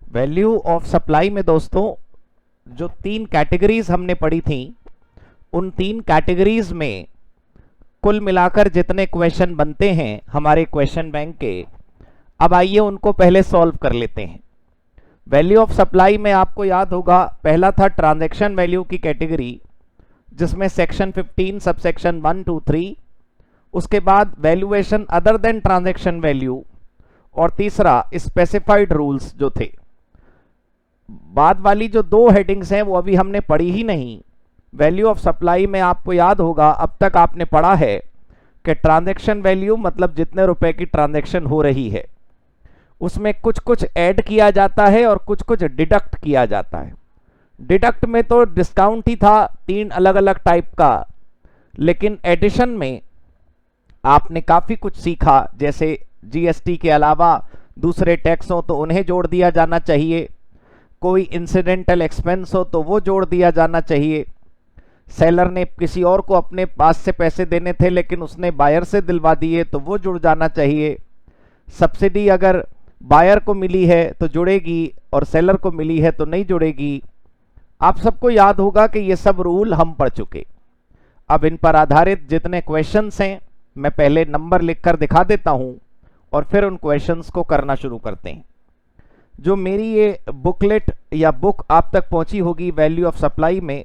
Value of supply में दोस्तों जो तीन कैटेगरीज हमने पढ़ी थी, उन तीन कैटेगरीज में कुल मिलाकर जितने क्वेश्चन बनते हैं हमारे क्वेश्चन बैंक के, अब आइए उनको पहले सॉल्व कर लेते हैं। वैल्यू ऑफ सप्लाई में आपको याद होगा पहला था ट्रांजैक्शन वैल्यू की कैटेगरी, जिसमें सेक्शन 15 सबसेक्शन 1 2 3, उसके बाद valuation other than transaction value, और तीसरा स्पेसिफाइड रूल्स जो थे। बाद वाली जो दो हेडिंग्स हैं वो अभी हमने पढ़ी ही नहीं। वैल्यू ऑफ सप्लाई में आपको याद होगा अब तक आपने पढ़ा है कि ट्रांजैक्शन वैल्यू मतलब जितने रुपए की ट्रांजैक्शन हो रही है, उसमें कुछ कुछ ऐड किया जाता है और कुछ कुछ डिडक्ट किया जाता है। डिडक्ट में तो डिस्काउंट ही था तीन अलग अलग टाइप का, लेकिन एडिशन में आपने काफी कुछ सीखा, जैसे जीएसटी के अलावा दूसरे टैक्स हो तो उन्हें जोड़ दिया जाना चाहिए, कोई इंसिडेंटल एक्सपेंस हो तो वो जोड़ दिया जाना चाहिए, सेलर ने किसी और को अपने पास से पैसे देने थे लेकिन उसने बायर से दिलवा दिए तो वो जुड़ जाना चाहिए, सब्सिडी अगर बायर को मिली है तो जुड़ेगी और सेलर को मिली है तो नहीं जुड़ेगी। आप सबको याद होगा कि ये सब रूल हम पढ़ चुके। अब इन पर आधारित जितने क्वेश्चंस हैं मैं पहले नंबर लिखकर दिखा देता हूं और फिर उन क्वेश्चंस को करना शुरू करते हैं। जो मेरी ये बुकलेट या बुक आप तक पहुंची होगी वैल्यू ऑफ सप्लाई में,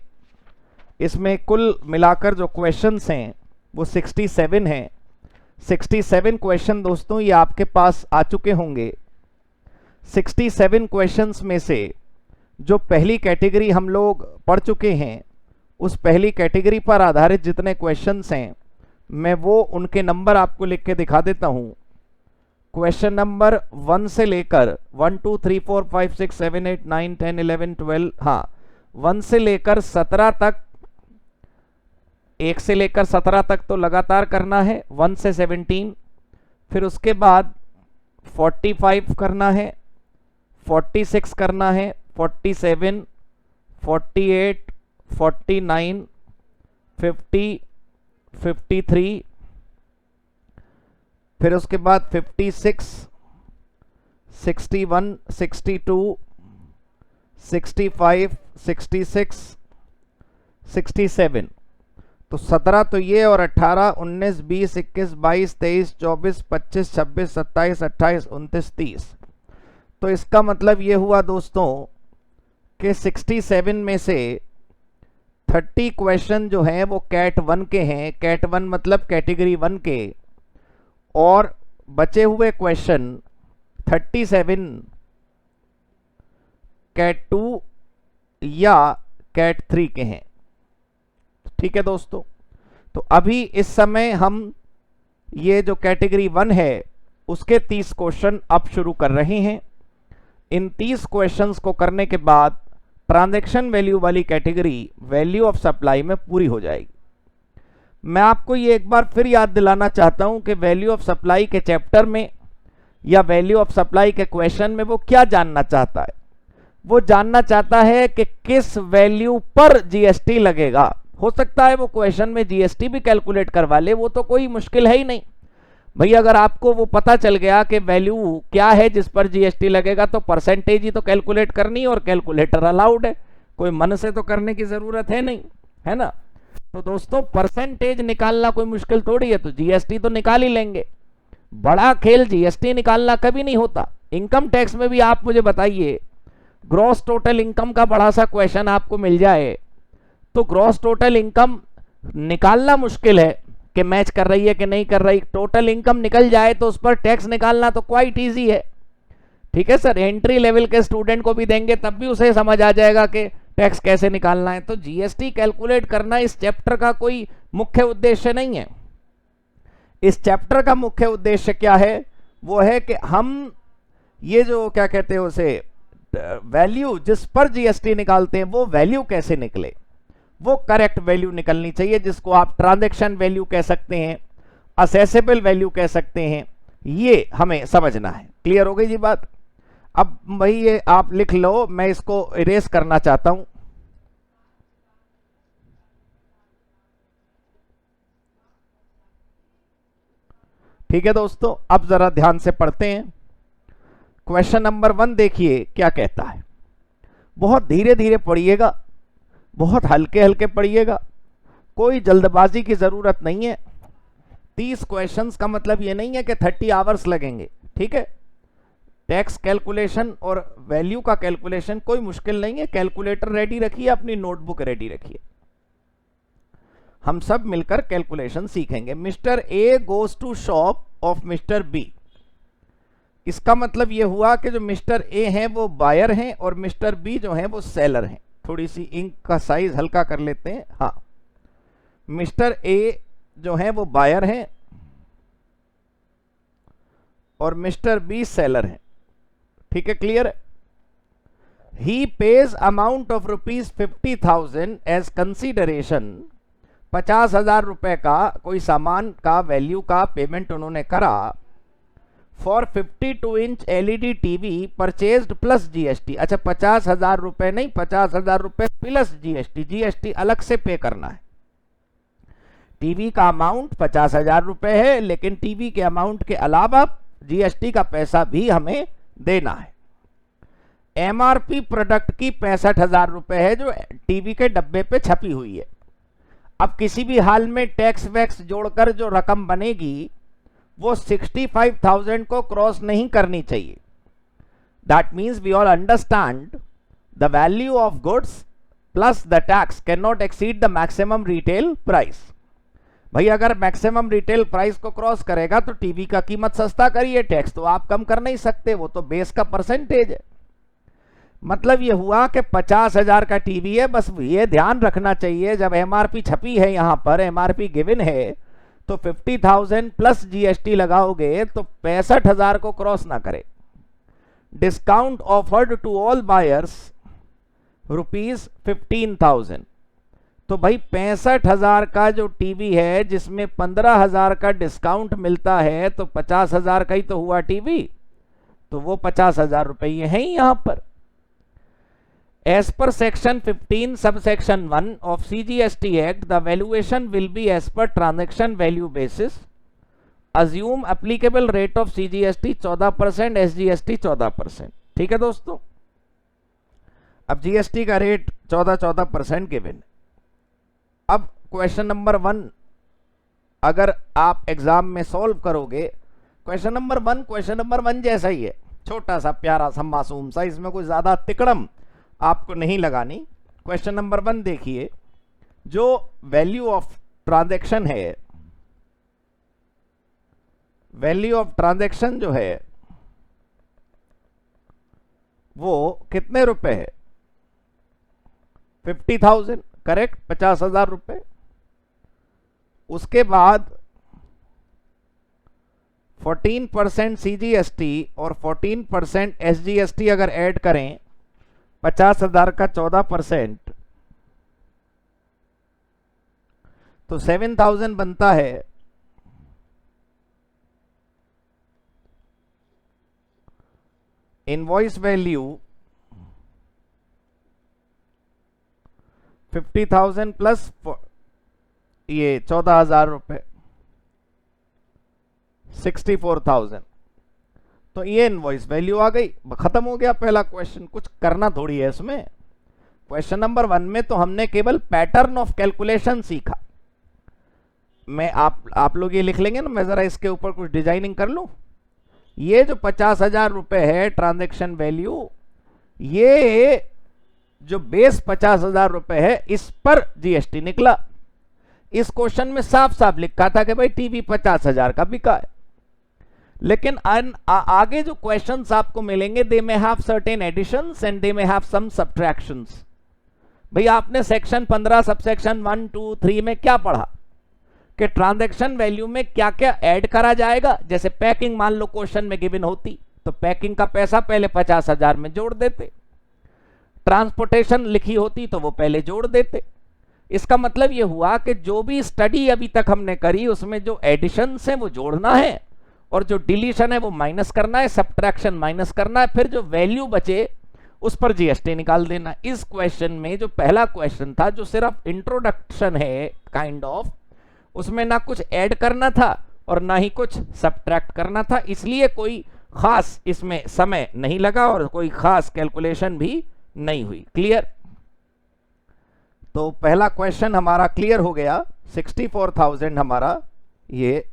इसमें कुल मिलाकर जो क्वेश्चंस हैं वो 67 हैं। 67 क्वेश्चन दोस्तों ये आपके पास आ चुके होंगे। 67 क्वेश्चंस में से जो पहली कैटेगरी हम लोग पढ़ चुके हैं, उस पहली कैटेगरी पर आधारित जितने क्वेश्चंस हैं मैं वो उनके नंबर आपको लिख के दिखा देता हूं। क्वेश्चन नंबर 1 से लेकर 1 2 3 4 5 6 7 8 9 10 11 12, हाँ 1 से लेकर 17 तक, 1 से लेकर 17 तक तो लगातार करना है, 1 से 17, फिर उसके बाद 45 करना है, 46 करना है, 47, 48, 49, 50, 53, फिर उसके बाद 56, 61, 62, 65, 66, 67। तो 17 तो ये, और 18, 19, 20, 21, 22, 23, 24, 25, 26, 27, 28, 29, 30। तो इसका मतलब ये हुआ दोस्तों कि 67 में से 30 क्वेश्चन जो हैं वो कैट 1 के हैं। कैट 1 मतलब कैटेगरी 1 के, और बचे हुए क्वेश्चन 37 कैट 2 या कैट 3 के हैं। ठीक है दोस्तों, तो अभी इस समय हम ये जो कैटेगरी 1 है उसके 30 क्वेश्चन अब शुरू कर रहे हैं। इन 30 क्वेश्चंस को करने के बाद ट्रांजैक्शन वैल्यू वाली कैटेगरी वैल्यू ऑफ सप्लाई में पूरी हो जाएगी। मैं आपको ये एक बार फिर याद दिलाना चाहता हूं कि वैल्यू ऑफ सप्लाई के चैप्टर में या वैल्यू ऑफ सप्लाई के क्वेश्चन में वो क्या जानना चाहता है। वो जानना चाहता है कि किस वैल्यू पर जीएसटी लगेगा। हो सकता है वो क्वेश्चन में जीएसटी भी कैलकुलेट करवा ले, वो तो कोई मुश्किल है ही नहीं भाई। अगर आपको वो पता चल गया कि वैल्यू क्या है जिस पर जीएसटी लगेगा, तो परसेंटेज ही तो कैलकुलेट करनी है और कैलकुलेटर अलाउड है, कोई मन से तो करने की जरूरत है नहीं, है ना। तो दोस्तों परसेंटेज निकालना कोई मुश्किल थोड़ी है, तो जीएसटी तो निकाल ही लेंगे। बड़ा खेल जीएसटी निकालना कभी नहीं होता। इनकम टैक्स में भी आप मुझे बताइए, ग्रॉस टोटल इनकम का बड़ा सा क्वेश्चन आपको मिल जाए तो ग्रॉस टोटल इनकम निकालना मुश्किल है कि मैच कर रही है कि नहीं कर रही। टोटल इनकम निकल जाए तो उस पर टैक्स निकालना तो क्वाइट इजी है। ठीक है सर, एंट्री लेवल के स्टूडेंट को भी देंगे तब भी उसे समझ आ जाएगा कि टैक्स कैसे निकालना है। तो जीएसटी कैलकुलेट करना इस चैप्टर का कोई मुख्य उद्देश्य नहीं है। इस चैप्टर का मुख्य उद्देश्य क्या है, वो है कि हम ये जो क्या कहते हैं उसे वैल्यू जिस पर जीएसटी निकालते हैं वो वैल्यू कैसे निकले, वो करेक्ट वैल्यू निकलनी चाहिए, जिसको आप ट्रांजैक्शन वैल्यू कह सकते हैं, असेसेबल वैल्यू कह सकते हैं। ये हमें समझना है। क्लियर हो गई जी बात। अब भाई ये आप लिख लो, मैं इसको इरेज करना चाहता हूं। ठीक है दोस्तों, अब जरा ध्यान से पढ़ते हैं। क्वेश्चन नंबर 1 देखिए क्या कहता है। बहुत धीरे धीरे पढ़िएगा, बहुत हल्के हल्के पढ़िएगा, कोई जल्दबाजी की जरूरत नहीं है। 30 क्वेश्चंस का मतलब ये नहीं है कि 30 आवर्स लगेंगे, ठीक है। टैक्स कैलकुलेशन और वैल्यू का कैलकुलेशन कोई मुश्किल नहीं है। कैलकुलेटर रेडी रखिए, अपनी नोटबुक रेडी रखिए, हम सब मिलकर कैलकुलेशन सीखेंगे। Mister A goes to shop of mister B. इसका मतलब यह हुआ कि जो मिस्टर ए हैं वो बायर हैं और मिस्टर बी जो हैं वो सेलर हैं। थोड़ी सी इंक का साइज हल्का कर लेते हैं। हाँ, मिस्टर ए जो हैं वो बायर हैं और मिस्टर बी सेलर हैं, ठीक है, क्लियर है। He pays amount of ₹50,000 as consideration. 50,000 रुपए का कोई सामान का वैल्यू का पेमेंट उन्होंने करा for 52 inch LED TV purchased plus GST. अच्छा, 50,000 रुपए नहीं, 50,000 रुपए प्लस जीएसटी। जीएसटी अलग से पे करना है। टीवी का अमाउंट 50,000 रुपए है, लेकिन टीवी के अमाउंट के अलावा जीएसटी का पैसा भी हमें देना है। एमआरपी प्रोडक्ट की 65,000 रुपए है जो टीवी के डब्बे पे छपी हुई है। अब किसी भी हाल में टैक्स वैक्स जोड़कर जो रकम बनेगी वो 65,000 को क्रॉस नहीं करनी चाहिए। That means we all understand the value of goods plus the tax can not exceed the maximum retail price. भाई अगर मैक्सिमम रिटेल प्राइस को क्रॉस करेगा तो टीवी का कीमत सस्ता करिए, टैक्स तो आप कम कर नहीं सकते, वो तो बेस का परसेंटेज है। मतलब ये हुआ कि 50,000 का टीवी है। बस ये ध्यान रखना चाहिए, जब एमआरपी छपी है, यहां पर एमआरपी गिवन है, तो 50,000 प्लस जीएसटी लगाओगे तो 65,000 को क्रॉस ना करे। Discount offered to all buyers ₹15,000। तो भाई 65,000 का जो टीवी है जिसमें 15,000 का डिस्काउंट मिलता है, तो 50,000 का ही तो हुआ टीवी, तो वो 50,000 रुपये हैं यहां पर। As per section 15 subsection 1 of CGST Act, the valuation will be as per transaction value basis. Assume applicable rate of CGST 14%, SGST 14%। ठीक है दोस्तों, अब जीएसटी का रेट 14% गिवन। अब क्वेश्चन नंबर 1 अगर आप एग्जाम में सॉल्व करोगे, क्वेश्चन नंबर 1 जैसा ही है, छोटा सा प्यारा सा मासूम सा, इसमें कोई ज्यादा तिकड़म आपको नहीं लगानी। क्वेश्चन नंबर 1 देखिए, जो वैल्यू ऑफ ट्रांजैक्शन है, वैल्यू ऑफ ट्रांजैक्शन जो है वो कितने रुपए है? 50,000, करेक्ट, 50,000 रुपए। उसके बाद 14% सीजीएसटी और 14% एसजीएसटी अगर ऐड करें, 50,000 का 14%, तो 7,000 बनता है। इनवॉइस वैल्यू 50,000 प्लस ये 14,000 रुपए, 64,000। तो ये इनवॉइस वैल्यू आ गई, खत्म हो गया पहला क्वेश्चन। कुछ करना थोड़ी है इसमें। क्वेश्चन नंबर 1 में तो हमने केवल पैटर्न ऑफ कैलकुलेशन सीखा। मैं आप लोग ये लिख लेंगे ना, मैं जरा इसके ऊपर कुछ डिजाइनिंग कर लूं। ये जो 50,000 रुपए है ट्रांजैक्शन वैल्यू, ये जो बेस 50,000 रुपए है इस पर जीएसटी निकला। इस क्वेश्चन में साफ साफ लिखा था कि भाई टीवी 50,000 का बिका है। लेकिन आगे जो क्वेश्चंस आपको मिलेंगे, they may have certain editions and they may have some subtractions. भाई आपने सेक्शन 15 सबसेक्शन 1, 2, 3 में क्या पढ़ा कि ट्रांजैक्शन वैल्यू में क्या क्या ऐड करा जाएगा। जैसे पैकिंग मान लो क्वेश्चन में गिवन होती, तो पैकिंग का पैसा पहले 50,000 में जोड़ देते। ट्रांसपोर्टेशन लिखी होती तो वो पहले जोड़ देते। इसका मतलब ये हुआ कि जो भी स्टडी अभी तक हमने करी उसमें जो एडिशंस हैं वो जोड़ना है और जो डिलीशन है वो माइनस करना है, सब्ट्रैक्शन माइनस करना है, फिर जो वैल्यू बचे उस पर जीएसटी निकाल देना। इस क्वेश्चन में जो पहला क्वेश्चन था, जो सिर्फ इंट्रोडक्शन है काइंड ऑफ, उसमें ना कुछ ऐड करना था और ना ही कुछ सब्ट्रैक्ट करना था, इसलिए कोई खास इसमें समय नहीं लगा और कोई खास कैलकुलेशन भी नहीं हुई। क्लियर? तो पहला क्वेश्चन हमारा क्लियर हो गया, 64,000 हमारा ये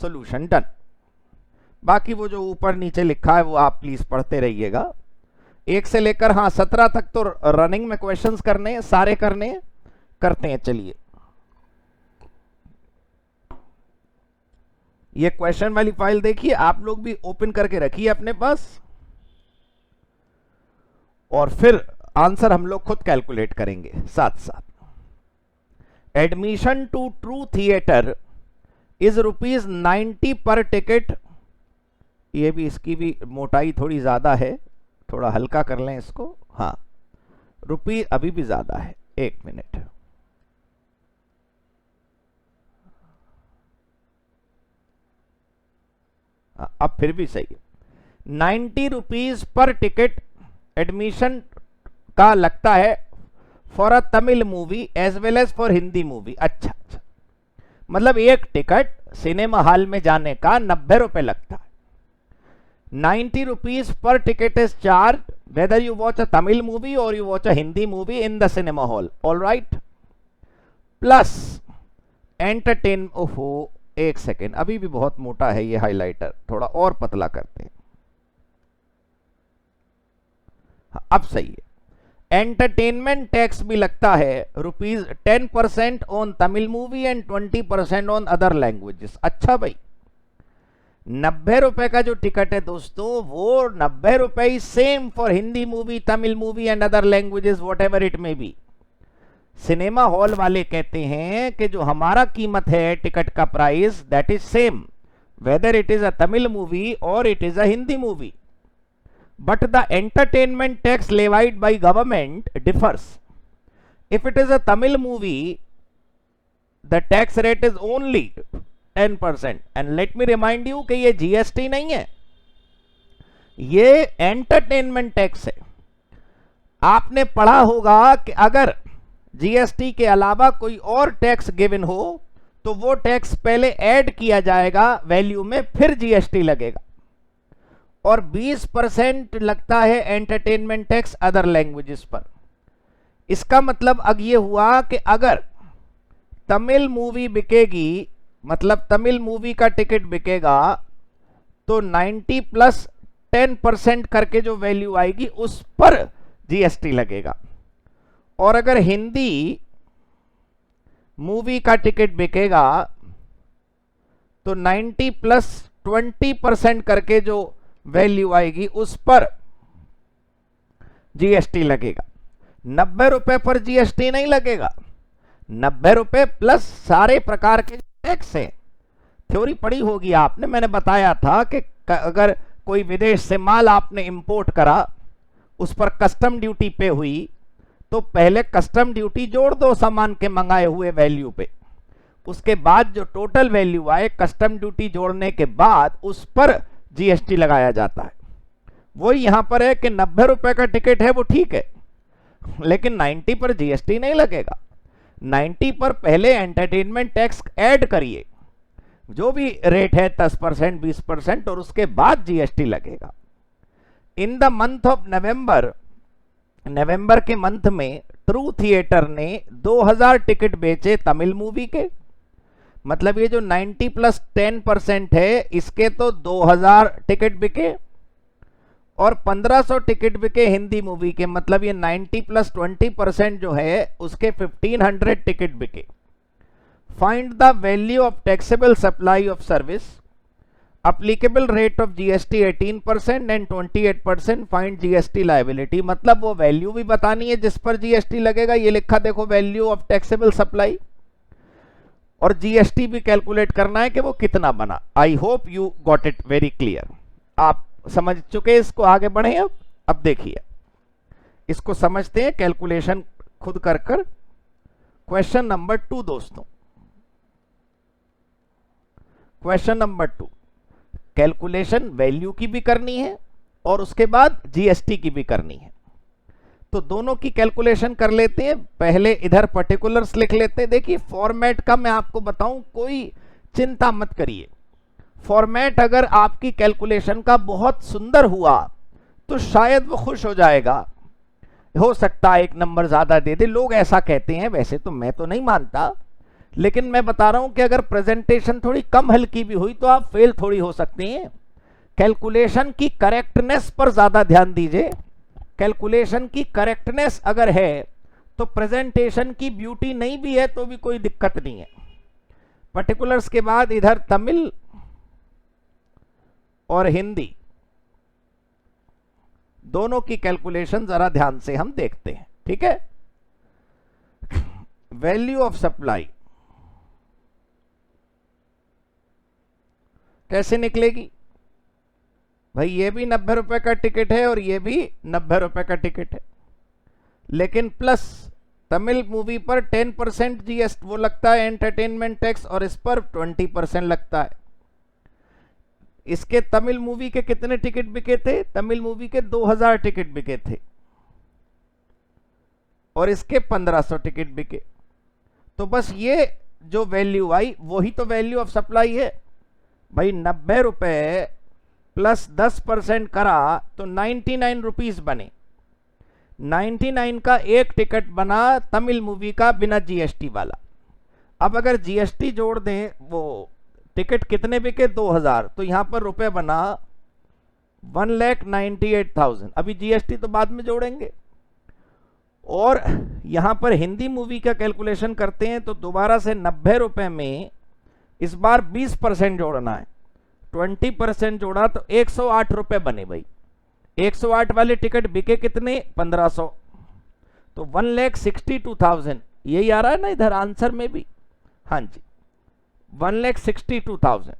सॉल्यूशन डन। बाकी वो जो ऊपर नीचे लिखा है वो आप प्लीज पढ़ते रहिएगा। 1 से लेकर 17 तक तो रनिंग में क्वेश्चंस करने हैं, सारे करते हैं। चलिए, ये क्वेश्चन वाली फाइल देखिए, आप लोग भी ओपन करके रखिए अपने पास, और फिर आंसर हम लोग खुद कैलकुलेट करेंगे साथ साथ। Admission to true theatre is ₹90 per ticket. ये भी, इसकी भी मोटाई थोड़ी ज्यादा है, थोड़ा हल्का कर लें इसको। हाँ, रुपी अभी भी ज्यादा है, 1 मिनट। अब फिर भी सही है। 90 रुपीज पर टिकट एडमिशन का लगता है for a Tamil movie as well as for Hindi movie. अच्छा, मतलब एक टिकट सिनेमा हॉल में जाने का 90 रुपए लगता है। 90 rupees per ticket is charged whether you watch a Tamil movie or you watch a Hindi movie in the cinema hall. All right. Plus entertain, ओहो 1 सेकेंड, अभी भी बहुत मोटा है ये हाइलाइटर, थोड़ा और पतला करते हैं। अब सही है। एंटरटेनमेंट टैक्स भी लगता है ₹10% on Tamil movie and 20% on other languages. अच्छा भाई, 90 रुपए का जो टिकट है दोस्तों, वो 90 रुपए same for Hindi movie, Tamil movie and other languages, what ever it may be. Cinema hall वाले कहते हैं कि जो हमारा कीमत है टिकट का price, that is same whether it is a Tamil movie और it is a Hindi movie, but the entertainment tax levied by government differs. If it is a Tamil movie, the tax rate is only 10%। And let me remind you कि ये GST नहीं है, ये entertainment tax है। आपने पढ़ा होगा कि अगर जीएसटी के अलावा कोई और टैक्स गिवन हो तो वो टैक्स पहले ऐड किया जाएगा वैल्यू में, फिर जीएसटी लगेगा। और 20% लगता है एंटरटेनमेंट टैक्स अदर लैंग्वेजेस पर। इसका मतलब अब ये हुआ कि अगर तमिल मूवी बिकेगी, मतलब तमिल मूवी का टिकट बिकेगा, तो 90 प्लस 10% करके जो वैल्यू आएगी उस पर जीएसटी लगेगा। और अगर हिंदी मूवी का टिकट बिकेगा तो 90 प्लस 20% करके जो वैल्यू आएगी उस पर जीएसटी लगेगा। 90 रुपए पर जीएसटी नहीं लगेगा, 90 रुपए प्लस सारे प्रकार के टैक्स है। थ्योरी पढ़ी होगी आपने, मैंने बताया था कि अगर कोई विदेश से माल आपने इंपोर्ट करा, उस पर कस्टम ड्यूटी पे हुई, तो पहले कस्टम ड्यूटी जोड़ दो सामान के मंगाए हुए वैल्यू पे, उसके बाद जो टोटल वैल्यू आए कस्टम ड्यूटी जोड़ने के बाद उस पर जीएसटी लगाया जाता है। वही यहां पर है कि 90 रुपए का टिकट है वो ठीक है, लेकिन 90 पर जीएसटी नहीं लगेगा। 90 पर पहले एंटरटेनमेंट टैक्स ऐड करिए, जो भी रेट है 10%, 20%, और उसके बाद जीएसटी लगेगा। In the month of November के मंथ में ट्रू थिएटर ने 2000 टिकट बेचे तमिल मूवी के। मतलब ये जो 90 प्लस 10% है, इसके तो 2000 टिकट बिके, और 1500 टिकट बिके हिंदी मूवी के। मतलब ये 90 प्लस 20% जो है उसके 1500 टिकट बिके। Find the value of taxable supply of service, applicable rate of GST 18% and 28%, find GST liability। मतलब वो वैल्यू भी बतानी है जिस पर जीएसटी लगेगा। ये लिखा देखो, वैल्यू ऑफ टैक्सेबल सप्लाई, और जीएसटी भी कैलकुलेट करना है कि वो कितना बना। I hope you got it very clear. आप समझ चुके, इसको आगे बढ़े। अब देखिए, इसको समझते हैं कैलकुलेशन खुद कर कर। क्वेश्चन नंबर 2 दोस्तों, क्वेश्चन नंबर 2, कैलकुलेशन वैल्यू की भी करनी है और उसके बाद जीएसटी की भी करनी है। तो दोनों की कैलकुलेशन कर लेते हैं। पहले इधर पर्टिकुलर्स लिख लेते हैं। देखिए फॉर्मेट का मैं आपको बताऊं, कोई चिंता मत करिए, फॉर्मेट अगर आपकी कैलकुलेशन का बहुत सुंदर हुआ तो शायद वो खुश हो जाएगा, हो सकता है एक नंबर ज्यादा दे दे, लोग ऐसा कहते हैं, वैसे तो मैं तो नहीं मानता, लेकिन मैं बता रहा हूं कि अगर प्रेजेंटेशन थोड़ी कम हल्की भी हुई तो आप फेल थोड़ी हो सकते हैं। कैलकुलेशन की करेक्टनेस पर ज्यादा ध्यान दीजिए। कैलकुलेशन की करेक्टनेस अगर है तो प्रेजेंटेशन की ब्यूटी नहीं भी है तो भी कोई दिक्कत नहीं है। पर्टिकुलर्स के बाद इधर तमिल और हिंदी दोनों की कैलकुलेशन जरा ध्यान से हम देखते हैं, ठीक है। वैल्यू ऑफ सप्लाई कैसे निकलेगी भाई? ये भी 90 रुपए का टिकट है और ये भी 90 रुपए का टिकट है, लेकिन प्लस तमिल मूवी पर 10% जीएसटी वो लगता है एंटरटेनमेंट टैक्स, और इस पर 20% लगता है। इसके तमिल मूवी के कितने टिकट बिके थे? तमिल मूवी के 2000 टिकट बिके थे और इसके 1500 टिकट बिके। तो बस ये जो वैल्यू आई वही तो वैल्यू ऑफ सप्लाई है भाई। 90 रुपए प्लस 10% करा तो 99 रुपीज बने। 99 का एक टिकट बना तमिल मूवी का बिना जीएसटी वाला। अब अगर जीएसटी जोड़ दें, वो टिकट कितने बिके? 2000, तो यहां पर रुपए बना 1,98,000। अभी जीएसटी तो बाद में जोड़ेंगे। और यहां पर हिंदी मूवी का कैलकुलेशन करते हैं तो दोबारा से 90 रुपए में इस बार 20% जोड़ना है। 20% जोड़ा तो 108 रुपए बने भाई। 108 वाले टिकट बिके कितने? 1500, तो 1,62,000। यही आ रहा है ना इधर आंसर में भी? हाँ जी, 1,62,000।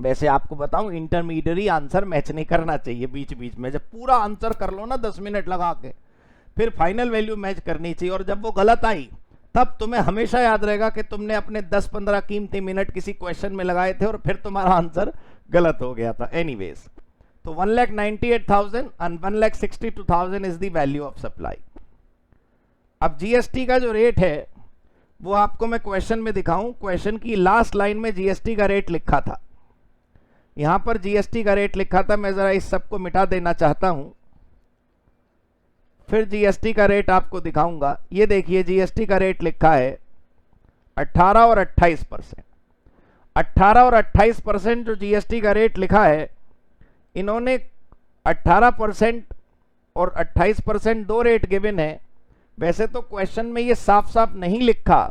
वैसे आपको बताऊं, इंटरमीडिएट आंसर मैच नहीं करना चाहिए बीच बीच में। जब पूरा आंसर कर लो ना 10 मिनट लगा के, फिर फाइनल वैल्यू मैच करनी चाहिए। और जब वो गलत आई तब तुम्हें हमेशा याद रहेगा कि तुमने अपने 10-15 कीमती मिनट किसी क्वेश्चन में लगाए थे और फिर तुम्हारा आंसर गलत हो गया था। एनीवेज, तो 1,98,000 and 1,62,000 is the value of supply. अब जीएसटी का जो रेट है वो आपको मैं क्वेश्चन में दिखाऊं। क्वेश्चन की लास्ट लाइन में जीएसटी का रेट लिखा था। यहां पर जीएसटी का रेट लिखा था, मैं जरा इस सब को मिटा देना चाहता हूं, फिर जीएसटी का रेट आपको दिखाऊंगा। ये देखिए जीएसटी का रेट लिखा है 18 और 28%। 18 और 28% जो जीएसटी का रेट लिखा है, इन्होंने 18% और 28% दो रेट गिवन है। वैसे तो क्वेश्चन में ये साफ साफ नहीं लिखा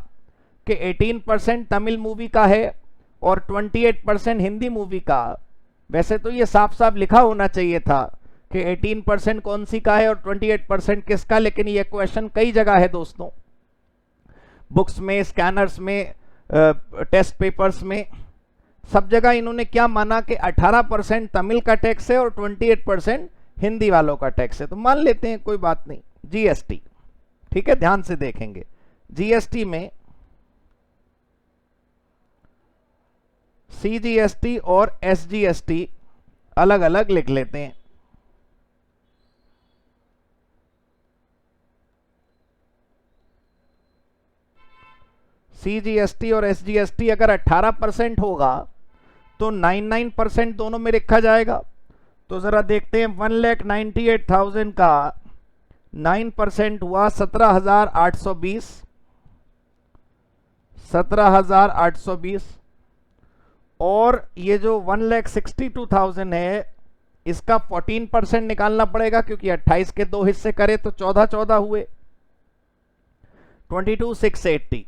कि 18% तमिल मूवी का है और 28% हिंदी मूवी का। वैसे तो ये साफ साफ लिखा होना चाहिए था कि 18% कौन सी का है और 28% किसका, लेकिन ये क्वेश्चन कई जगह है दोस्तों, बुक्स में, स्कैनर्स में, टेस्ट पेपर्स में, सब जगह इन्होंने क्या माना कि 18% तमिल का टैक्स है और 28% हिंदी वालों का टैक्स है। तो मान लेते हैं, कोई बात नहीं। जीएसटी, ठीक है, ध्यान से देखेंगे। जीएसटी में सीजीएसटी और एसजीएसटी अलग अलग लिख लेते हैं। सीजीएसटी और एसजीएसटी अगर 18% होगा तो 99% दोनों में लिखा जाएगा। तो जरा देखते हैं, 1,98,000 का 9% हुआ 17,820। 17,820। और ये जो 1,62,000 है, इसका 14% निकालना पड़ेगा क्योंकि 28 के दो हिस्से करे तो 14 हुए। 22,680।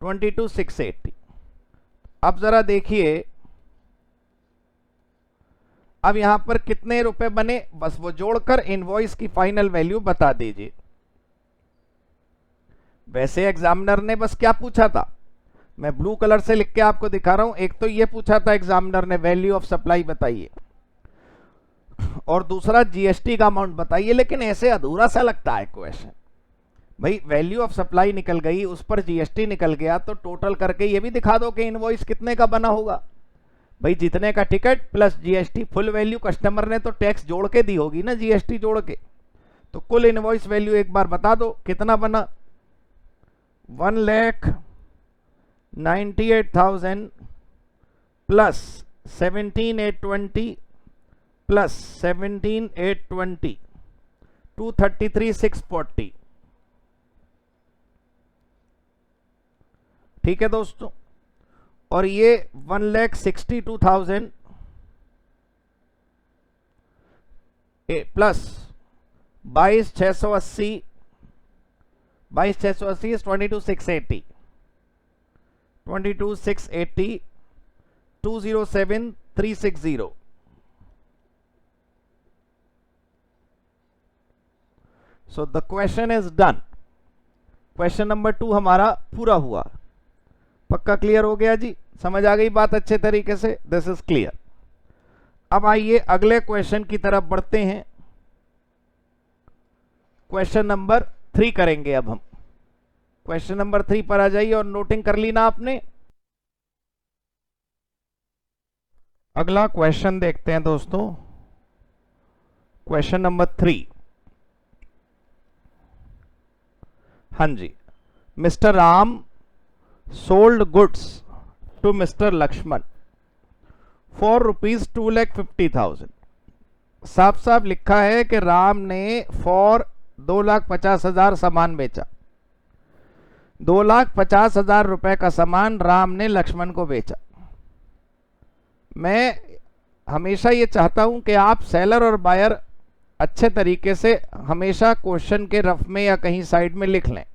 22,680। अब जरा देखिए, अब यहां पर कितने रुपए बने, बस वो जोड़कर इनवॉइस की फाइनल वैल्यू बता दीजिए। वैसे एग्जामिनर ने बस क्या पूछा था, मैं ब्लू कलर से लिख के आपको दिखा रहा हूं। एक तो ये पूछा था एग्जामिनर ने, वैल्यू ऑफ सप्लाई बताइए, और दूसरा जीएसटी का अमाउंट बताइए। लेकिन ऐसे अधूरा सा लगता है क्वेश्चन भाई। वैल्यू ऑफ सप्लाई निकल गई, उस पर जीएसटी निकल गया, तो टोटल करके ये भी दिखा दो कि इनवॉइस कितने का बना होगा। भाई जितने का ticket plus GST, full value customer ने तो टैक्स जोड़ के दी होगी ना, जीएसटी जोड़ के। तो कुल इनवॉइस वैल्यू एक बार बता दो कितना बना। 98,000 प्लस 17,820 प्लस 17,820 233,640। ठीक है दोस्तों, और ये 1,62,000 plus 22,680 22,680 is 22,680 22,680 207,360। So the question is done। Question number 2 हमारा पूरा हुआ। पक्का क्लियर हो गया जी? समझ आ गई बात अच्छे तरीके से? This is clear. अब आइए अगले क्वेश्चन की तरफ बढ़ते हैं। क्वेश्चन नंबर 3 करेंगे अब हम। क्वेश्चन नंबर 3 पर आ जाइए और नोटिंग कर ली ना आपने? अगला क्वेश्चन देखते हैं दोस्तों, क्वेश्चन नंबर 3। हाँ जी, mister Ram sold goods to Mr. Lakshman for rupees 2,50,000। साफ साफ लिखा है कि राम ने फॉर 2,50,000 सामान बेचा। 2,50,000 रुपए का सामान राम ने लक्ष्मण को बेचा। मैं हमेशा ये चाहता हूं कि आप सेलर और बायर अच्छे तरीके से हमेशा क्वेश्चन के रफ में या कहीं साइड में लिख लें,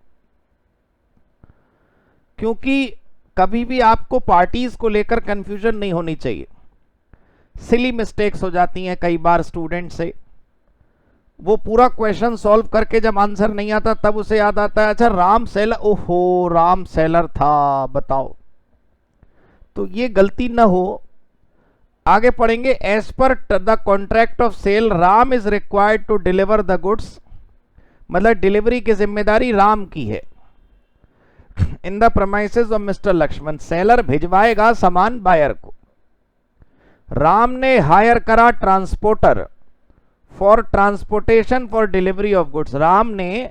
क्योंकि कभी भी आपको पार्टीज को लेकर कंफ्यूजन नहीं होनी चाहिए। सिली मिस्टेक्स हो जाती हैं कई बार स्टूडेंट से। वो पूरा क्वेश्चन सॉल्व करके जब आंसर नहीं आता तब उसे याद आता है अच्छा राम सेलर, ओहो राम सेलर था, बताओ। तो ये गलती ना हो। आगे पढ़ेंगे। As per the contract of sale Ram is required to deliver the goods, मतलब डिलीवरी की जिम्मेदारी राम की है। In the premises of mister Lakshman, seller भिजवाएगा सामान बायर को। राम ने हायर करा transporter for transportation for delivery of goods. Ram ने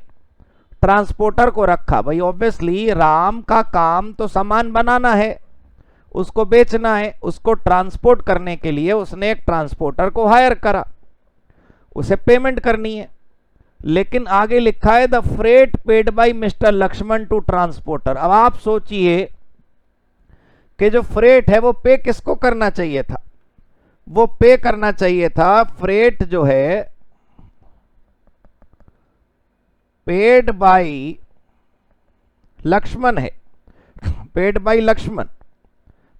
ट्रांसपोर्टर को रखा। भाई ऑब्वियसली राम का काम तो सामान बनाना है, उसको बेचना है, उसको ट्रांसपोर्ट करने के लिए उसने एक ट्रांसपोर्टर को हायर करा, उसे पेमेंट करनी है। लेकिन आगे लिखा है the freight paid by mister Lakshman to transporter. अब आप सोचिए कि जो फ्रेट है वो पे किसको करना चाहिए था? वो पे करना चाहिए था, फ्रेट जो है पेड बाय लक्ष्मण है, पेड बाय लक्ष्मण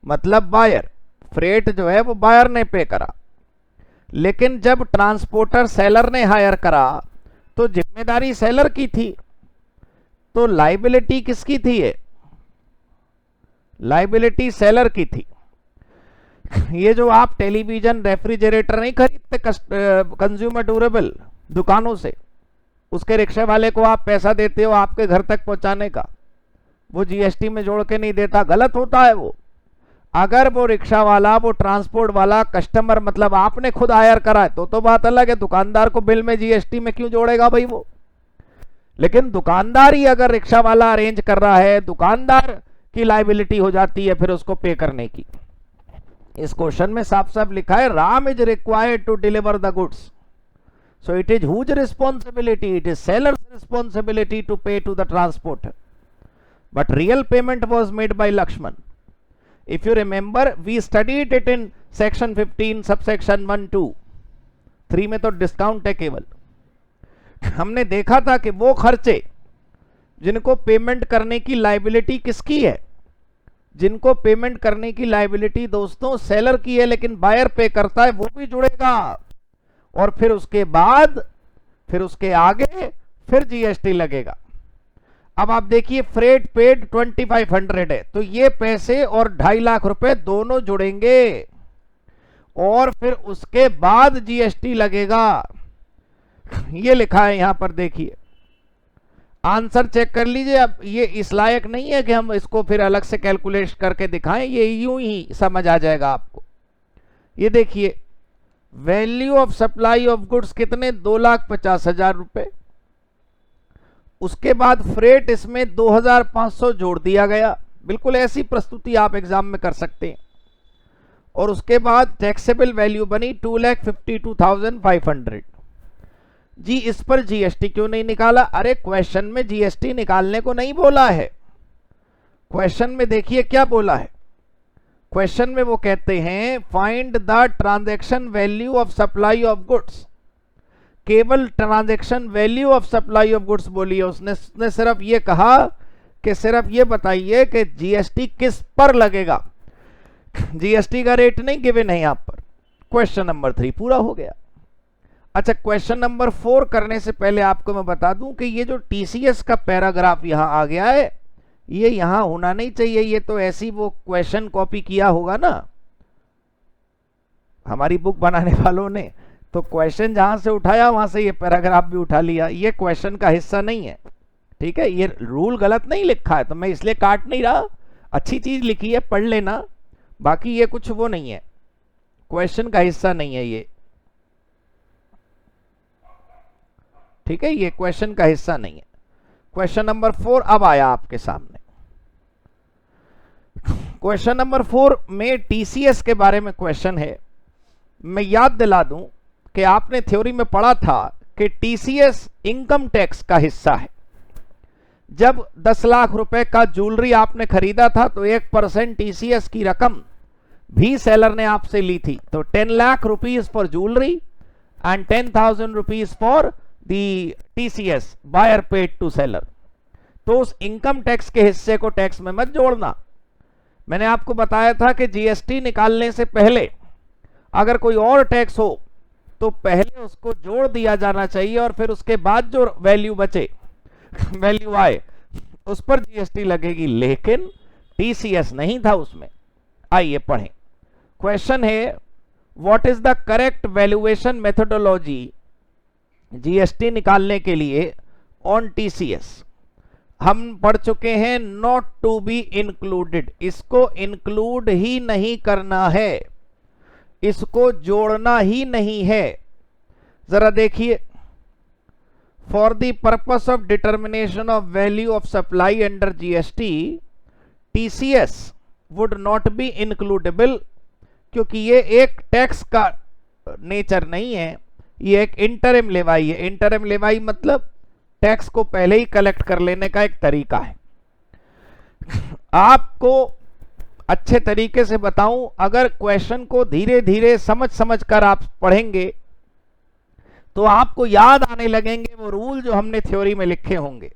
मतलब बायर। फ्रेट जो है वो बायर ने पे करा, लेकिन जब ट्रांसपोर्टर सेलर ने हायर करा तो जिम्मेदारी सेलर की थी, तो लाइबिलिटी किसकी थी? ये लाइबिलिटी सेलर की थी। ये जो आप टेलीविजन रेफ्रिजरेटर नहीं खरीदते कंज्यूमर ड्यूरेबल दुकानों से, उसके रिक्शे वाले को आप पैसा देते हो आपके घर तक पहुंचाने का, वो जीएसटी में जोड़ के नहीं देता, गलत होता है वो। अगर वो रिक्शा वाला, वो ट्रांसपोर्ट वाला कस्टमर मतलब आपने खुद हायर करा है तो बात अलग है, दुकानदार को बिल में जीएसटी में क्यों जोड़ेगा भाई वो। लेकिन दुकानदार ही अगर रिक्शा वाला अरेंज कर रहा है, दुकानदार की लाइबिलिटी हो जाती है फिर उसको पे करने की। इस क्वेश्चन में साफ साफ लिखा है Ram is required to deliver the goods, so it is whose responsibility? It is seller's responsibility to pay to the transporter, but real payment was made by Lakshman. If you remember, we studied it in section 15 subsection 1 2 3 में तो discount है केवल। हमने देखा था कि वो खर्चे जिनको पेमेंट करने की लाइबिलिटी किसकी है, जिनको पेमेंट करने की लाइबिलिटी दोस्तों सेलर की है, लेकिन बायर पे करता है, वो भी जुड़ेगा। और फिर उसके बाद, फिर उसके आगे फिर जीएसटी लगेगा। अब आप देखिए फ्रेट पेड 2500 है, तो ये पैसे और 2.5 लाख रुपए दोनों जुड़ेंगे और फिर उसके बाद जीएसटी लगेगा। ये लिखा है यहां पर, देखिए आंसर चेक कर लीजिए। अब ये इस लायक नहीं है कि हम इसको फिर अलग से कैलकुलेट करके दिखाएं, ये यूं ही समझ आ जाएगा आपको। ये देखिए value of supply of goods कितने? 2,50,000 रुपए। उसके बाद फ्रेट इसमें 2,500 जोड़ दिया गया, बिल्कुल ऐसी प्रस्तुति आप एग्जाम में कर सकते हैं। और उसके बाद टैक्सेबल वैल्यू बनी 2,52,500। जी इस पर जीएसटी क्यों नहीं निकाला? अरे क्वेश्चन में जीएसटी निकालने को नहीं बोला है। क्वेश्चन में देखिए क्या बोला है। क्वेश्चन में वो कहते हैं find the transaction value of supply of goods. केवल transaction value of supply of goods बोली है उसने सिर्फ ये कहा कि सिर्फ ये बताइए कि जीएसटी किस पर लगेगा। जीएसटी का रेट नहीं गिवन है यहां पर। क्वेश्चन नंबर 3 पूरा हो गया। अच्छा क्वेश्चन नंबर 4 करने से पहले आपको मैं बता दूं कि ये जो टीसीएस का पैराग्राफ यहां आ गया है ये यहां होना नहीं चाहिए। ये तो ऐसी वो क्वेश्चन कॉपी किया होगा ना हमारी बुक बनाने वालों ने, तो क्वेश्चन जहां से उठाया वहां से ये पैराग्राफ भी उठा लिया। ये क्वेश्चन का हिस्सा नहीं है, ठीक है। ये रूल गलत नहीं लिखा है तो मैं इसलिए काट नहीं रहा। अच्छी चीज लिखी है, पढ़ लेना। बाकी ये कुछ वो नहीं है, क्वेश्चन का हिस्सा नहीं है ये, ठीक है। ये क्वेश्चन का हिस्सा नहीं है। क्वेश्चन नंबर 4 अब आया आपके सामने। क्वेश्चन नंबर 4 में टीसीएस के बारे में क्वेश्चन है। मैं याद दिला दूं कि आपने थ्योरी में पढ़ा था कि टीसीएस इनकम टैक्स का हिस्सा है। जब 10 लाख रुपए का ज्वेलरी आपने खरीदा था तो 1% टीसीएस की रकम भी सेलर ने आपसे ली थी। तो 10 lakh rupees for jewellery and 10,000 rupees for the TCS buyer paid to seller. तो उस इनकम टैक्स के हिस्से को टैक्स में मत जोड़ना। मैंने आपको बताया था कि जीएसटी निकालने से पहले अगर कोई और टैक्स हो तो पहले उसको जोड़ दिया जाना चाहिए और फिर उसके बाद जो वैल्यू बचे वैल्यू आए उस पर जीएसटी लगेगी, लेकिन टीसीएस नहीं था उसमें। आइए पढ़ें। क्वेश्चन है what is the correct valuation methodology GST निकालने के लिए ऑन टीसीएस। हम पढ़ चुके हैं नॉट टू बी इंक्लूडेड, इसको इंक्लूड ही नहीं करना है, इसको जोड़ना ही नहीं है। जरा देखिए, for the purpose of determination of value of supply under GST TCS would not be includable, क्योंकि ये एक टैक्स का नेचर नहीं है, ये एक इंटरिम लेवाई है। इंटरिम लेवाई मतलब टैक्स को पहले ही कलेक्ट कर लेने का एक तरीका है। आपको अच्छे तरीके से बताऊं, अगर क्वेश्चन को धीरे धीरे समझ कर आप पढ़ेंगे तो आपको याद आने लगेंगे वो रूल जो हमने थ्योरी में लिखे होंगे।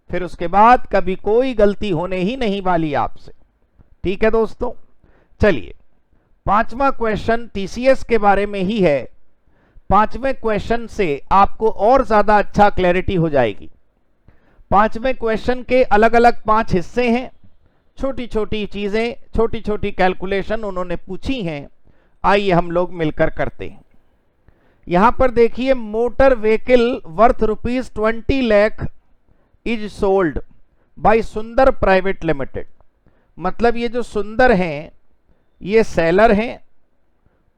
फिर उसके बाद कभी कोई गलती होने ही नहीं वाली आपसे, ठीक है दोस्तों। चलिए 5वां क्वेश्चन टीसीएस के बारे में ही है। 5वें क्वेश्चन से आपको और ज्यादा अच्छा क्लैरिटी हो जाएगी। 5वें क्वेश्चन के अलग अलग 5 हिस्से हैं। छोटी छोटी चीजें, छोटी छोटी कैलकुलेशन उन्होंने पूछी हैं। आइए हम लोग मिलकर करते हैं। यहां पर देखिए, motor vehicle worth ₹20 lakh is sold by सुंदर प्राइवेट लिमिटेड। मतलब ये जो सुंदर हैं ये सेलर हैं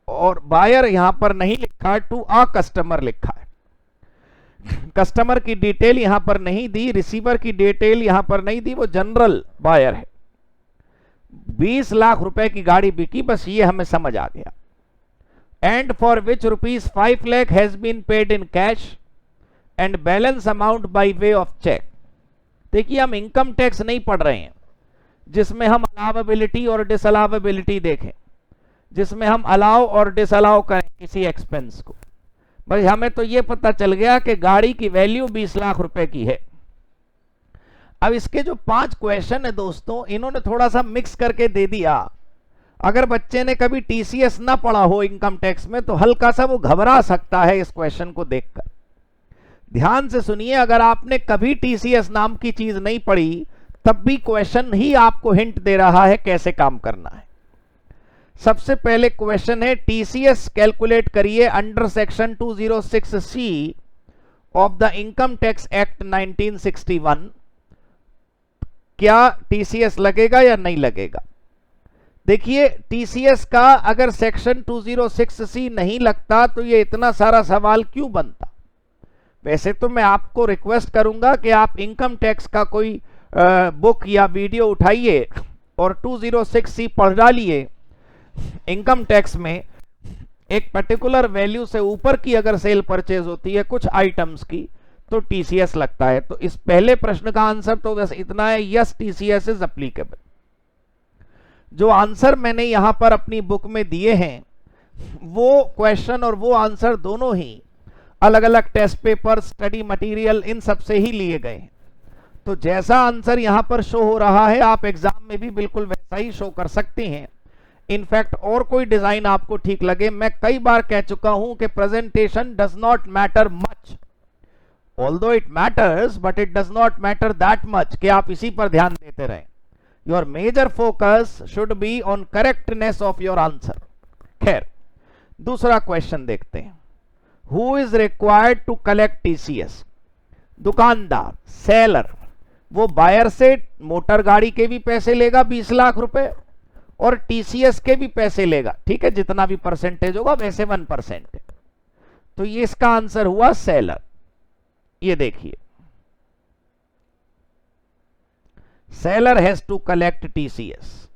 और बायर यहां पर नहीं लिखा, टू आ कस्टमर लिखा है। कस्टमर की डिटेल यहां पर नहीं दी, रिसीवर की डिटेल यहां पर नहीं दी, वो जनरल बायर है। 20 लाख रुपए की गाड़ी बिकी, बस ये हमें समझ आ गया। And for which ₹5 lakh has been paid in cash and balance amount by way of cheque. देखिए हम इनकम टैक्स नहीं पढ़ रहे हैं जिसमें हम अलावेबिलिटी और डिसअलावेबिलिटी देखें, जिसमें हम अलाउ और डिसअलाउ करें किसी एक्सपेंस को। भाई हमें तो ये पता चल गया कि गाड़ी की वैल्यू 20 लाख रुपए की है। अब इसके जो 5 क्वेश्चन है दोस्तों, इन्होंने थोड़ा सा मिक्स करके दे दिया। अगर बच्चे ने कभी टीसीएस ना पढ़ा हो इनकम टैक्स में तो हल्का सा वो घबरा सकता है इस क्वेश्चन को देखकर। ध्यान से सुनिए, अगर आपने कभी टीसीएस नाम की चीज नहीं पढ़ी तब भी क्वेश्चन ही आपको हिंट दे रहा है कैसे काम करना है। सबसे पहले क्वेश्चन है टीसीएस कैलकुलेट करिए under section 206C of the income tax act 1961। क्या टीसीएस लगेगा या नहीं लगेगा? देखिए टीसीएस का अगर सेक्शन 206C नहीं लगता तो ये इतना सारा सवाल क्यों बनता। वैसे तो मैं आपको रिक्वेस्ट करूंगा कि आप इनकम टैक्स का कोई बुक या वीडियो उठाइए और 206C पढ़ डालिए, इनकम टैक्स में एक पर्टिकुलर वैल्यू से ऊपर की अगर सेल परचेज होती है कुछ आइटम्स की तो टीसीएस लगता है। तो इस पहले प्रश्न का आंसर तो बस इतना है, यस टीसीएस इज एप्लीकेबल। जो आंसर मैंने यहां पर अपनी बुक में दिए हैं वो क्वेश्चन और वो आंसर दोनों ही अलग अलग टेस्ट पेपर, स्टडी मटेरियल, इन सब से ही लिए गए हैं। तो जैसा आंसर यहां पर शो हो रहा है आप एग्जाम में भी बिल्कुल वैसा ही शो कर सकते हैं। इनफैक्ट और कोई डिजाइन आपको ठीक लगे, मैं कई बार कह चुका हूं कि presentation does not matter much, although it matters but it does not matter that much कि आप इसी पर ध्यान देते रहें। Your major focus should be on correctness of your answer. खैर, दूसरा क्वेश्चन देखते हैं। Who is required to collect TCS? दुकानदार, सेलर, वो बायर से मोटर गाड़ी के भी पैसे लेगा 20 लाख रुपए और टीसीएस के भी पैसे लेगा, ठीक है, जितना भी परसेंटेज होगा वैसे 1% है। तो ये इसका आंसर हुआ सेलर। ये देखिए, seller has to collect TCS.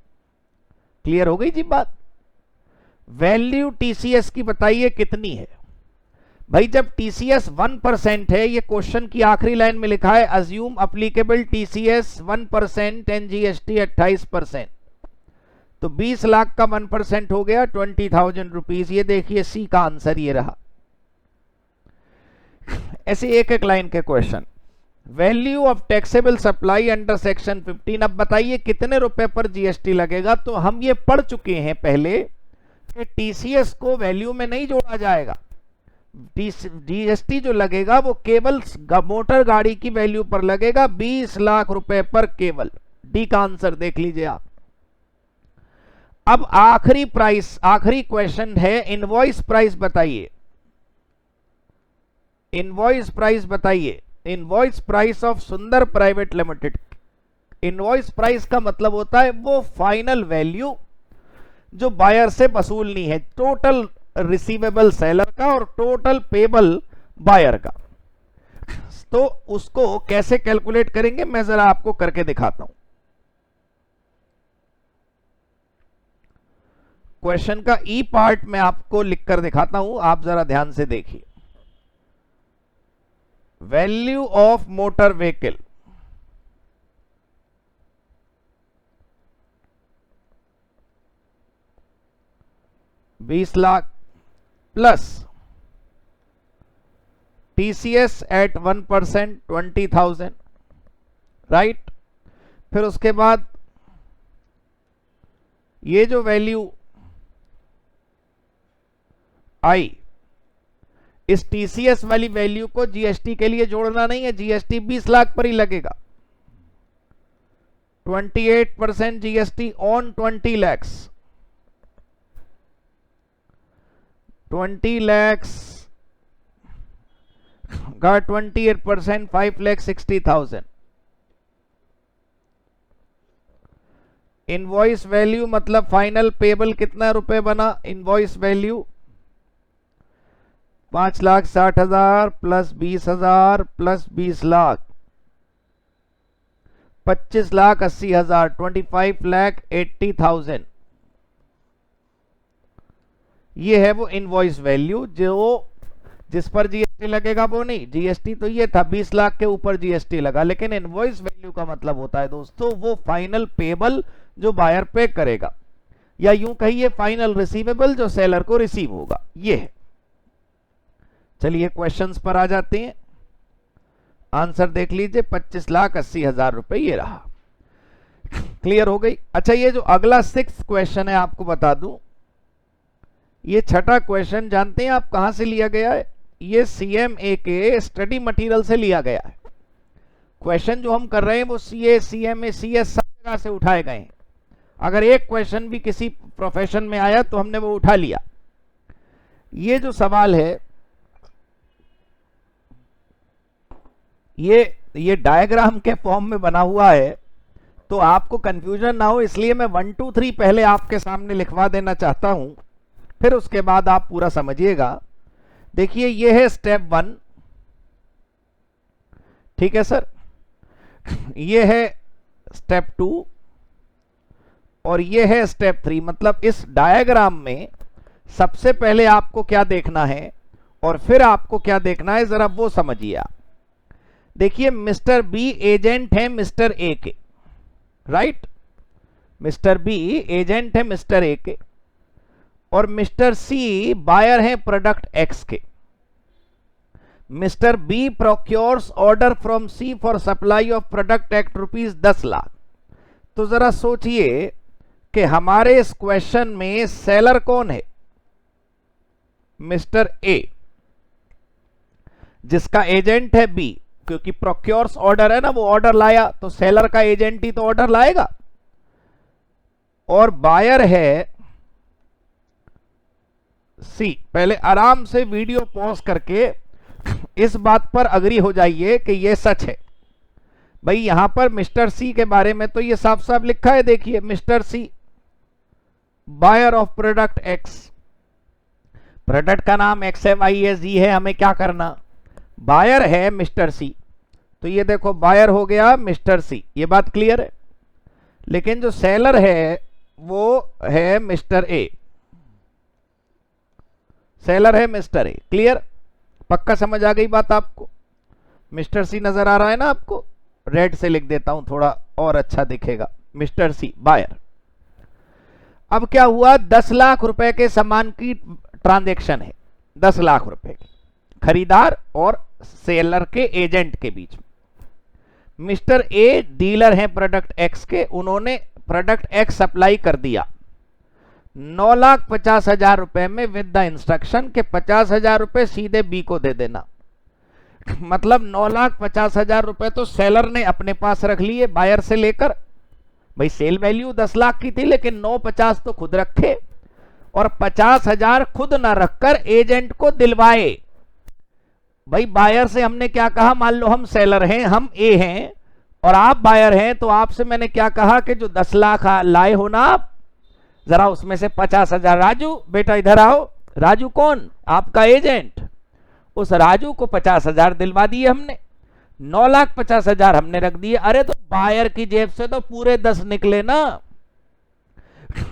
Clear हो गई जी बात? वैल्यू टीसीएस की बताइए कितनी है भाई? जब टीसीएस 1% है, ये क्वेश्चन की आखिरी लाइन में लिखा है assume applicable TCS 1% and GST 28%, तो 20 लाख का 1% हो गया 20,000 रुपीज। ये देखिए सी का आंसर ये रहा। ऐसे एक एक लाइन के question. Value of taxable supply under section 15, अब बताइए कितने रुपए पर जीएसटी लगेगा? तो हम ये पढ़ चुके हैं पहले कि टीसीएस को वैल्यू में नहीं जोड़ा जाएगा। जीएसटी जो लगेगा वो केवल मोटर गाड़ी की वैल्यू पर लगेगा, 20 लाख रुपए पर केवल। डी का आंसर देख लीजिए आप। अब आखिरी प्राइस, आखिरी क्वेश्चन है, इनवॉइस प्राइस बताइए। इनवॉइस प्राइस बताइए, इनवॉइस प्राइस ऑफ सुंदर प्राइवेट लिमिटेड। इनवॉइस प्राइस का मतलब होता है वो फाइनल वैल्यू जो बायर से वसूलनी है, टोटल रिसीवेबल सेलर का और टोटल पेबल बायर का। तो उसको कैसे कैलकुलेट करेंगे मैं जरा आपको करके दिखाता हूं। क्वेश्चन का ई पार्ट मैं आपको लिखकर दिखाता हूं, आप जरा ध्यान से देखिए। Value of motor vehicle, $20 lakh plus TCS at 1% 20,000, right. फिर उसके बाद ये जो वैल्यू आई, इस टीसीएस वाली वैल्यू को जीएसटी के लिए जोड़ना नहीं है, जीएसटी 20 लाख पर ही लगेगा। 28% जीएसटी ऑन 20 lakhs, 20 lakhs का 28% 5,60,000। इनवॉइस वैल्यू मतलब फाइनल पेबल कितना रुपए बना? Invoice value 5,60,000 plus 20,000 plus 20 lakh 25,80,000, 25,80,000। ये है वो इनवॉइस वैल्यू जो जिस पर जीएसटी लगेगा वो नहीं। जीएसटी तो ये था 20 लाख के ऊपर जीएसटी लगा, लेकिन इनवॉइस वैल्यू का मतलब होता है दोस्तों वो फाइनल पेबल जो बायर पे करेगा, या यूं कहिए फाइनल रिसीवेबल जो सेलर को रिसीव होगा, ये है। चलिए क्वेश्चंस पर आ जाते हैं। आंसर देख लीजिए, 25,80,000 रुपए ये रहा। क्लियर हो गई? अच्छा, ये जो अगला 6th क्वेश्चन है आपको बता दूं, ये छठा क्वेश्चन जानते हैं आप कहां से लिया गया है? ये सीएमए के स्टडी मटेरियल से लिया गया है। क्वेश्चन जो हम कर रहे हैं वो सीए, सीएमए, सीएस सब जगह से उठाए गए हैं। अगर एक क्वेश्चन भी किसी प्रोफेशन में आया तो हमने वो उठा लिया। ये जो सवाल है ये डायग्राम के फॉर्म में बना हुआ है, तो आपको कंफ्यूजन ना हो इसलिए मैं 1 2 3 पहले आपके सामने लिखवा देना चाहता हूं, फिर उसके बाद आप पूरा समझिएगा। देखिए ये है स्टेप 1, ठीक है सर। ये है स्टेप 2 और ये है स्टेप 3। मतलब इस डायग्राम में सबसे पहले आपको क्या देखना है और फिर आपको क्या देखना है, जरा वो समझिए आप। देखिए, मिस्टर बी एजेंट है मिस्टर ए के, राइट। मिस्टर बी एजेंट है मिस्टर ए के और मिस्टर सी बायर है प्रोडक्ट एक्स के। Mister B procures order from C for supply of product X ₹10 lakh. तो जरा सोचिए कि हमारे इस क्वेश्चन में सेलर कौन है? मिस्टर ए, जिसका एजेंट है बी, क्योंकि प्रोक्योर्स ऑर्डर है ना, वो ऑर्डर लाया, तो सेलर का एजेंट ही तो ऑर्डर लाएगा। और बायर है सी। पहले आराम से वीडियो पॉज करके इस बात पर अग्री हो जाइए कि ये सच है। भाई यहां पर मिस्टर सी के बारे में तो ये साफ साफ लिखा है, देखिए, mister C buyer of product X. Product का नाम XYZ है, हमें क्या करना, बायर है मिस्टर सी। तो ये देखो बायर हो गया मिस्टर सी, ये बात क्लियर है। लेकिन जो सेलर है वो है मिस्टर ए, सेलर है मिस्टर ए। क्लियर, पक्का समझ आ गई बात आपको? मिस्टर सी नजर आ रहा है ना आपको? रेड से लिख देता हूं, थोड़ा और अच्छा दिखेगा। Mister C buyer. अब क्या हुआ, 10 लाख रुपए के सामान की ट्रांजैक्शन है, 10 लाख रुपए की, खरीदार और सेलर के एजेंट के बीच में। मिस्टर ए डीलर हैं प्रोडक्ट एक्स के, उन्होंने प्रोडक्ट एक्स सप्लाई कर दिया 9,50,000 रुपए में विद द इंस्ट्रक्शन के 50,000 रुपए सीधे बी को दे देना। मतलब 9,50,000 रुपए तो सेलर ने अपने पास रख लिए बायर से लेकर। भाई सेल वैल्यू 10 लाख की थी, लेकिन 9,50 तो खुद रखे और 50,000 खुद ना रखकर एजेंट को दिलवाए। भाई बायर से हमने क्या कहा, मान लो हम सेलर हैं, हम ए हैं और आप बायर हैं, तो आपसे मैंने क्या कहा कि जो 10 लाख लाए हो ना आप, जरा उसमें से 50,000 राजू, बेटा इधर आओ। राजू कौन? आपका एजेंट। उस राजू को 50,000 दिलवा दिए हमने, 9,50,000 हमने रख दिए। अरे तो बायर की जेब से तो पूरे 10 निकले ना।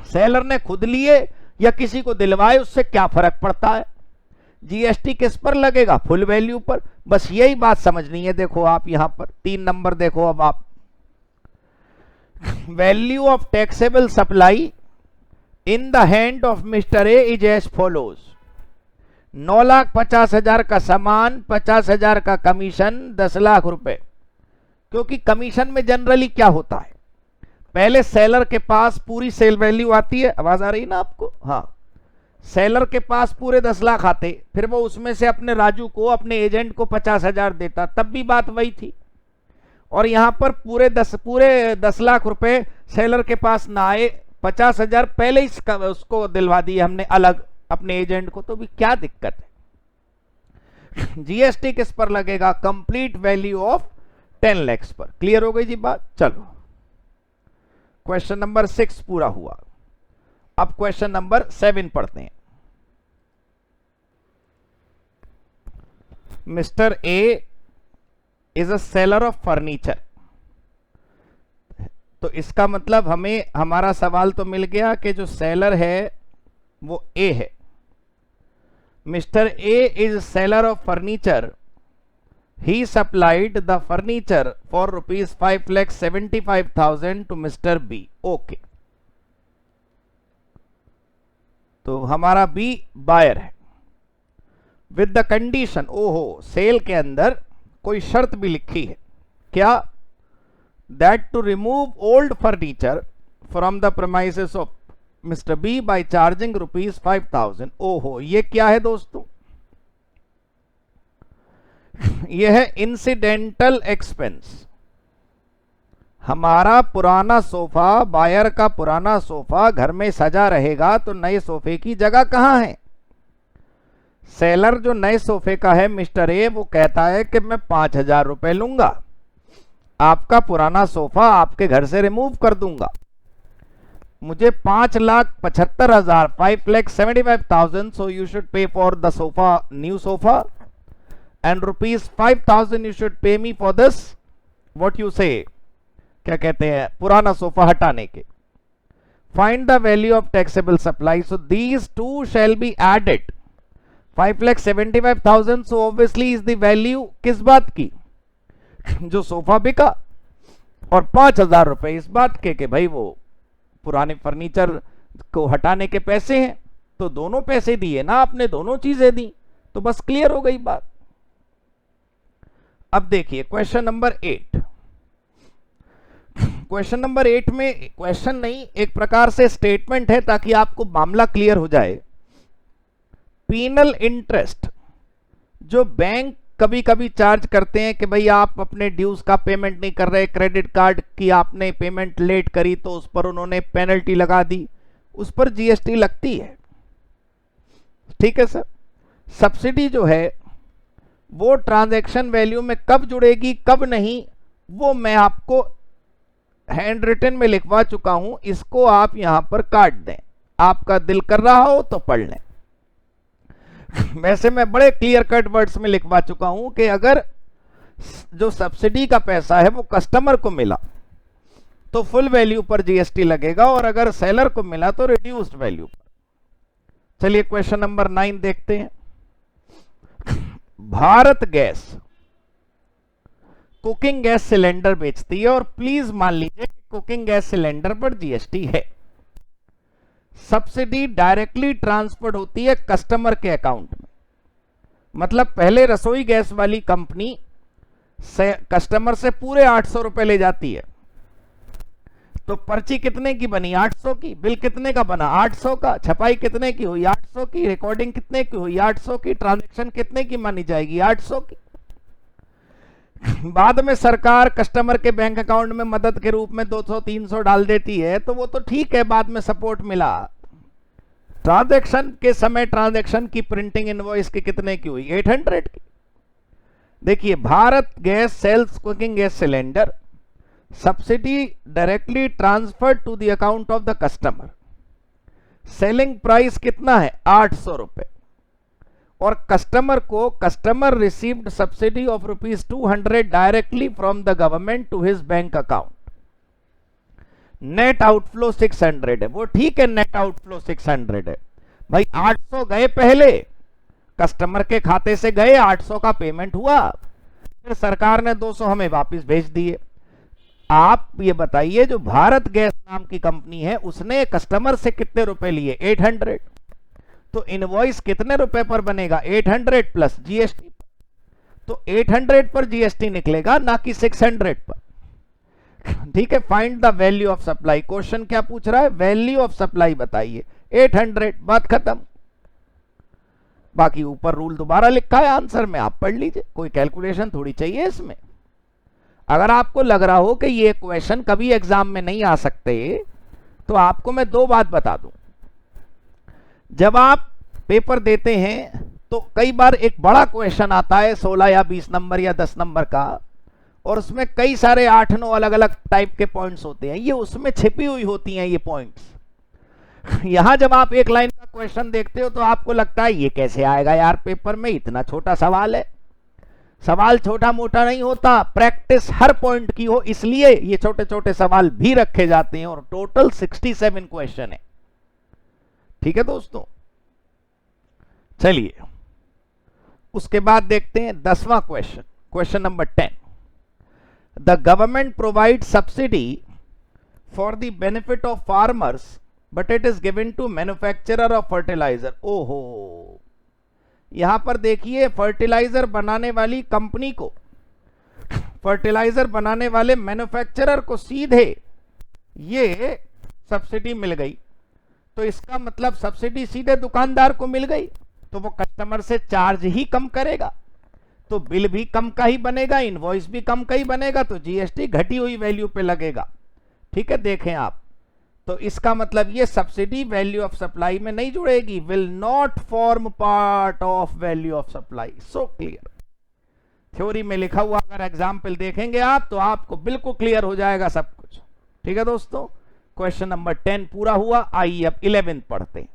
सेलर ने खुद लिए या किसी को दिलवाए, उससे क्या फर्क पड़ता है? जीएसटी किस पर लगेगा? फुल वैल्यू पर। बस यही बात समझनी है। देखो आप यहां पर 3 नंबर देखो। अब आप, value of taxable supply in the hand of mister A is as follows. 9,50,000 का सामान, 50,000 का कमीशन, 10 लाख रुपए। क्योंकि कमीशन में जनरली क्या होता है, पहले सेलर के पास पूरी सेल वैल्यू आती है। आवाज आ रही ना आपको? हाँ, सेलर के पास पूरे 10 लाख आते, फिर वो उसमें से अपने राजू को, अपने एजेंट को 50,000 देता, तब भी बात वही थी। और यहां पर पूरे 10 लाख रुपए सेलर के पास ना आए, 50,000 पहले ही उसको दिलवा दिए हमने अलग अपने एजेंट को, तो भी क्या दिक्कत है? जीएसटी किस पर लगेगा? कंप्लीट वैल्यू ऑफ 10 लाख पर। क्लियर हो गई जी बात? चलो, क्वेश्चन नंबर 6 पूरा हुआ। अब क्वेश्चन नंबर 7 पढ़ते हैं। Mister A is a seller of furniture. तो इसका मतलब हमें हमारा सवाल तो मिल गया कि जो सेलर है वो ए है। Mister A is seller of furniture. He supplied the furniture for ₹5,75,000 to mister B. Okay, तो हमारा बी बायर है विद द कंडीशन। ओहो, सेल के अंदर कोई शर्त भी लिखी है। क्या? That to remove old furniture from the premises of mister B by charging ₹5,000। ओहो, ये क्या है दोस्तों? यह है इंसिडेंटल एक्सपेंस। हमारा पुराना सोफा, बायर का पुराना सोफा घर में सजा रहेगा, तो नए सोफे की जगह कहां है? सेलर जो नए सोफे का है मिस्टर ए, वो कहता है कि मैं 5,000 रुपए लूंगा, आपका पुराना सोफा आपके घर से रिमूव कर दूंगा, मुझे 5,75,000 5,75,000, so you should pay for the sofa, new sofa, and ₹5,000 you should pay me for this, what you say, क्या कहते हैं, पुराना सोफा हटाने के। Find the value of taxable supply. So these two shall be added. 5,75,000. So obviously is the value किस बात की, जो सोफा बिका, और 5,000 रुपए इस बात के भाई वो पुराने फर्नीचर को हटाने के पैसे हैं। तो दोनों पैसे दिए ना आपने, दोनों चीजें दी, तो बस क्लियर हो गई बात। अब देखिए क्वेश्चन नंबर 8। क्वेश्चन नंबर 8 में क्वेश्चन नहीं, एक प्रकार से स्टेटमेंट है ताकि आपको मामला क्लियर हो जाए। पीनल इंटरेस्ट जो बैंक कभी कभी चार्ज करते हैं कि भाई आप अपने ड्यूज का पेमेंट नहीं कर रहे, क्रेडिट कार्ड की आपने पेमेंट लेट करी तो उस पर उन्होंने पेनल्टी लगा दी, उस पर जीएसटी लगती है। ठीक है सर। सब्सिडी जो है वो ट्रांजैक्शन वैल्यू में कब जुड़ेगी कब नहीं, वो मैं आपको हैंड रिटन में लिखवा चुका हूं, इसको आप यहां पर काट दें, आपका दिल कर रहा हो तो पढ़ लें। वैसे मैं बड़े क्लियर कट वर्ड्स में लिखवा चुका हूं कि अगर जो सब्सिडी का पैसा है वो कस्टमर को मिला तो फुल वैल्यू पर जीएसटी लगेगा, और अगर सेलर को मिला तो रिड्यूस्ड वैल्यू पर। चलिए क्वेश्चन नंबर 9 देखते हैं। Bharat gas cooking gas cylinder बेचती है, और प्लीज मान लीजिए कि कुकिंग गैस सिलेंडर पर जीएसटी है। सब्सिडी डायरेक्टली ट्रांसफर होती है कस्टमर के अकाउंट में, मतलब पहले रसोई गैस वाली कंपनी से कस्टमर से पूरे 800 रुपए ले जाती है। तो पर्ची कितने की बनी? 800 की। बिल कितने का बना? 800 का। छपाई कितने की हुई? 800 की। रिकॉर्डिंग कितने की हुई? 800 की। ट्रांजैक्शन कितने की मानी जाएगी? 800 की। बाद में सरकार कस्टमर के बैंक अकाउंट में मदद के रूप में 200-300 डाल देती है, तो वो तो ठीक है, बाद में सपोर्ट मिला। ट्रांजैक्शन के समय ट्रांजैक्शन की प्रिंटिंग इनवॉइस की कितने की हुई? 800 की। देखिए, Bharat gas sells cooking gas cylinder, subsidy directly transfer to the account of the customer. Selling price कितना है? 800 रुपए, और कस्टमर को customer received subsidy of ₹200 directly from the government to his bank account. Net outflow 600 है। वो ठीक है, net outflow 600 है भाई। 800 गए पहले, कस्टमर के खाते से गए, 800 का पेमेंट हुआ, फिर सरकार ने 200 हमें वापस भेज दिए। आप ये बताइए, जो भारत गैस नाम की कंपनी है उसने कस्टमर से कितने रुपए लिए? 800। तो इनवॉइस कितने रुपए पर बनेगा? 800 प्लस जीएसटी। तो 800 पर जीएसटी निकलेगा, ना कि 600 पर। ठीक है। Find the value of supply. Question क्या पूछ रहा है? वैल्यू ऑफ सप्लाई बताइए। 800, बात खत्म। बाकी ऊपर रूल दोबारा लिखा है आंसर में, आप पढ़ लीजिए, कोई कैलकुलेशन थोड़ी चाहिए इसमें। अगर आपको लग रहा हो कि ये क्वेश्चन कभी एग्जाम में नहीं आ सकते, तो आपको मैं 2 बात बता दूं। जब आप पेपर देते हैं तो कई बार एक बड़ा क्वेश्चन आता है 16 या 20 नंबर या 10 नंबर का, और उसमें कई सारे 8-9 अलग अलग टाइप के पॉइंट्स होते हैं, ये उसमें छिपी हुई होती हैं ये पॉइंट्स। यहां जब आप एक लाइन का क्वेश्चन देखते हो तो आपको लगता है ये कैसे आएगा यार पेपर में, इतना छोटा सवाल है। सवाल छोटा मोटा नहीं होता, प्रैक्टिस हर पॉइंट की हो, इसलिए ये छोटे छोटे सवाल भी रखे जाते हैं, और टोटल 67 क्वेश्चन है। ठीक है दोस्तों। चलिए उसके बाद देखते हैं 10वां question, question number 10। The government provide subsidy for the benefit of farmers but it is given to manufacturer of fertiliser. ओहो, यहां पर देखिए, फर्टिलाइजर बनाने वाली कंपनी को, फर्टिलाइजर बनाने वाले मैन्युफैक्चरर को सीधे ये सब्सिडी मिल गई। तो इसका मतलब सब्सिडी सीधे दुकानदार को मिल गई, तो वो कस्टमर से चार्ज ही कम करेगा, तो बिल भी कम का ही बनेगा, इनवॉइस भी कम का ही बनेगा, तो जीएसटी घटी हुई वैल्यू पे लगेगा। ठीक है, देखें आप, तो इसका मतलब ये सब्सिडी वैल्यू ऑफ सप्लाई में नहीं जुड़ेगी, will not form part of value of supply. So clear. Theory में लिखा हुआ अगर एग्जाम्पल देखेंगे आप तो आपको बिल्कुल क्लियर हो जाएगा सब कुछ। ठीक है दोस्तों, क्वेश्चन नंबर 10 पूरा हुआ। आइए अब 11 पढ़ते हैं।